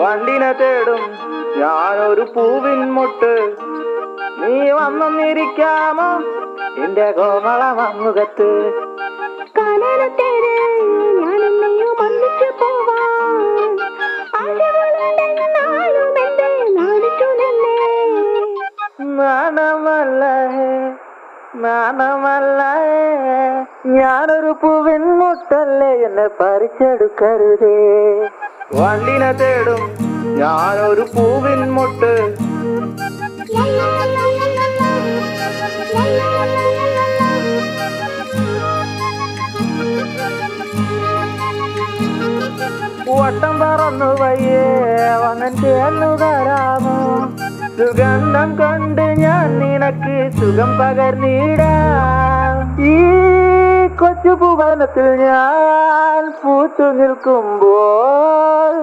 വണ്ടിനെ തേടും ഞാനൊരു പൂവിൻ മുട്ട്. നീ വന്നിരിക്കാമോ എന്റെ കോമള മമ്മുഖത്ത്? നാണമല്ല ഞാനൊരു പൂവിൻ മുട്ടല്ലേ, എന്നെ പറിച്ചെടുക്കരുതേ. വണ്ടിനെ തേടും ഞാനൊരു പൂവിൻ മുട്ട്. വട്ടം പറന്നു വയ്യേ വന്നൻ ചേർന്നു തരാമോ? സുഗന്ധം കൊണ്ട് ഞാൻ നിനക്ക് സുഖം പകർന്നിടാം. ഈ കൊച്ചു ഭുവനത്തിൽ ഞാൻ പൂത്തു നിൽക്കുമ്പോൾ